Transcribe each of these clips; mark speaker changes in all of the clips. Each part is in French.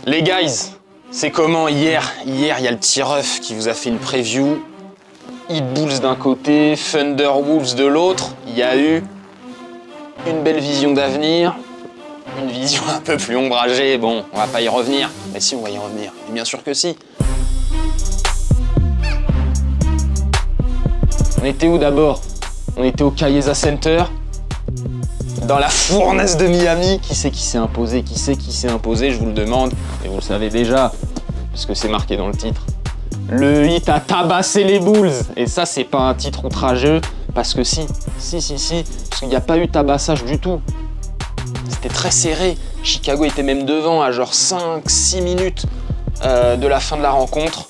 Speaker 1: Les guys, c'est comment hier? Hier, il y a le petit ref qui vous a fait une preview. Heat Bulls d'un côté, Thunder Wolves de l'autre. Il y a eu une belle vision d'avenir, une vision un peu plus ombragée. Bon, on va pas y revenir. Mais si, on va y revenir. Et bien sûr que si. On était où d'abord? On était au Chiesa Center. Dans la fournaise de Miami. Qui c'est qui s'est imposé? Qui c'est qui s'est imposé? Je vous le demande. Et vous le savez déjà, puisque c'est marqué dans le titre. Le Heat a tabassé les Bulls. Et ça, c'est pas un titre outrageux. Parce que si. Parce qu'il n'y a pas eu tabassage du tout. C'était très serré. Chicago était même devant à genre 5-6 minutes de la fin de la rencontre.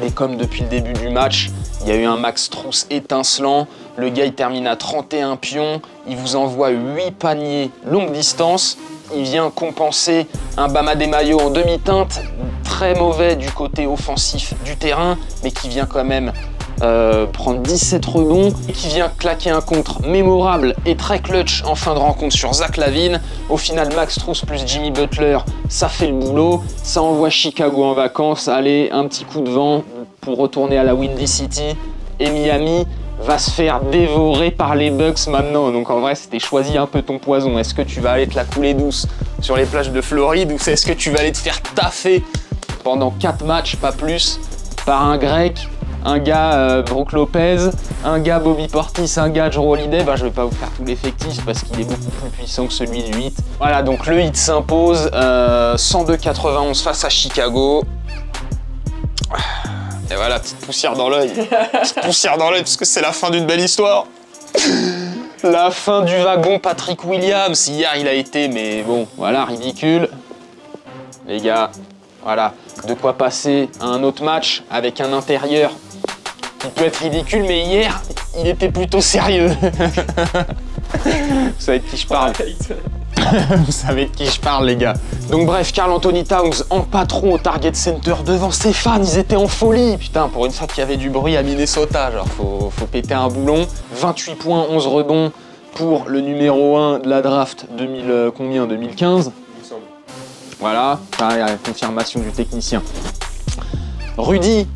Speaker 1: Mais comme depuis le début du match, il y a eu un Max Strus étincelant. Le gars, il termine à 31 pions. Il vous envoie 8 paniers longue distance. Il vient compenser un Bam Adebayo en demi-teinte, très mauvais du côté offensif du terrain, mais qui vient quand même prendre 17 rebonds et qui vient claquer un contre mémorable et très clutch en fin de rencontre sur Zach LaVine. Au final, Max Strus plus Jimmy Butler, ça fait le boulot. Ça envoie Chicago en vacances. Allez, un petit coup de vent pour retourner à la Windy City. Et Miami va se faire dévorer par les Bucks maintenant. Donc en vrai, c'était choisi un peu ton poison. Est-ce que tu vas aller te la couler douce sur les plages de Floride ou est-ce que tu vas aller te faire taffer pendant 4 matchs, pas plus, par un Grec, un gars Brook Lopez, un gars Bobby Portis, un gars Jrue Holiday? Bah, je vais pas vous faire tout l'effectif parce qu'il est beaucoup plus puissant que celui du Heat. Voilà, donc le Heat s'impose 102-91 face à Chicago. Et voilà, petite poussière dans l'œil. Petite poussière dans l'œil parce que c'est la fin d'une belle histoire. La fin du wagon Patrick Williams. Hier, il a été, mais bon, voilà, ridicule. Les gars, voilà, de quoi passer à un autre match avec un intérieur qui peut être ridicule, mais hier, il était plutôt sérieux. Vous savez de qui je parle? Vous savez de qui je parle, les gars. Donc bref, Karl Anthony Towns en patron au Target Center devant ses fans, ils étaient en folie. Putain, pour une fois qu'il y avait du bruit à Minnesota, genre faut péter un boulon. 28 points, 11 rebonds pour le numéro 1 de la draft 2015. Voilà, pareil, la confirmation du technicien. Rudy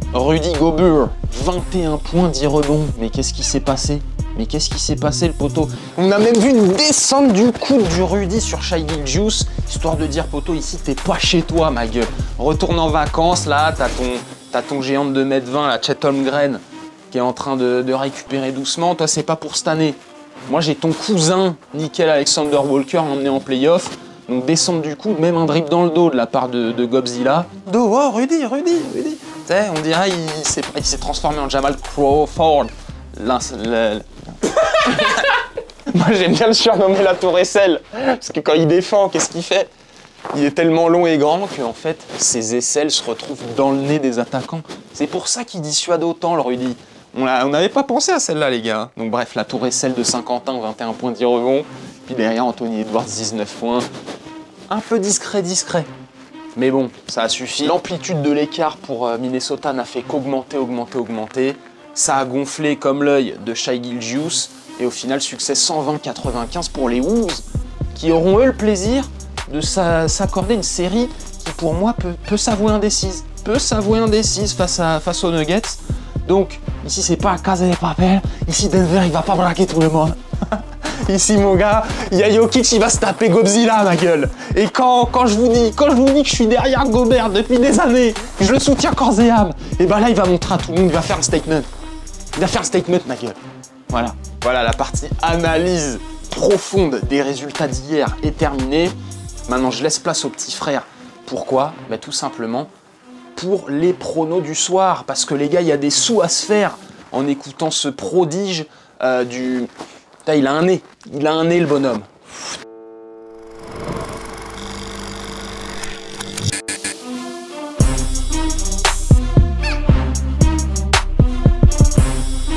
Speaker 1: Gobert, 21 points, 10 rebonds. Mais qu'est-ce qui s'est passé? Mais qu'est-ce qui s'est passé, le poteau? On a même vu une descente du coude du Rudy sur Shai Gilgeous, histoire de dire, poteau, ici, t'es pas chez toi, ma gueule. Retourne en vacances, là, t'as ton géant de 2,20 m, la Chet Holmgren, qui est en train de récupérer doucement. Toi, c'est pas pour cette année. Moi, j'ai ton cousin, Nickel Alexander Walker, emmené en playoff. Donc, descente du coude, même un dribble dans le dos de la part de Gobzilla. Oh, Rudy. T'sais, on dirait il s'est transformé en Jamal Crawford. Moi, j'aime bien le surnommer la Tour Eiffel, parce que quand il défend, qu'est-ce qu'il fait? Il est tellement long et grand qu'en fait, ses aisselles se retrouvent dans le nez des attaquants. C'est pour ça qu'il dissuade autant, le Rudy. On n'avait pas pensé à celle-là, les gars. Donc bref, la Tour Eiffel de Saint-Quentin, 21 points, 10 rebonds. Puis derrière, Anthony Edwards, 19 points. Un peu discret. Mais bon, ça a suffi. L'amplitude de l'écart pour Minnesota n'a fait qu'augmenter. Ça a gonflé comme l'œil de Shai Gilgeous. Et au final, succès 120-95 pour les Wolves, qui auront eux le plaisir de s'accorder une série qui, pour moi, peut s'avouer indécise. Face aux Nuggets. Donc, ici, c'est pas Casa de Papel. Ici, Denver, il va pas braquer tout le monde. Ici, mon gars, il y a Jokic, il va se taper Gobzilla, ma gueule. Et quand je vous dis que je suis derrière Gobert depuis des années, que je le soutiens corps et âme, et ben là, il va montrer à tout le monde, il va faire un statement. Il va faire un statement, ma gueule. Voilà, la partie analyse profonde des résultats d'hier est terminée. Maintenant, je laisse place au petit frère. Pourquoi? Ben, tout simplement pour les pronos du soir. Parce que les gars, il y a des sous à se faire en écoutant ce prodige du... Putain, il a un nez, le bonhomme.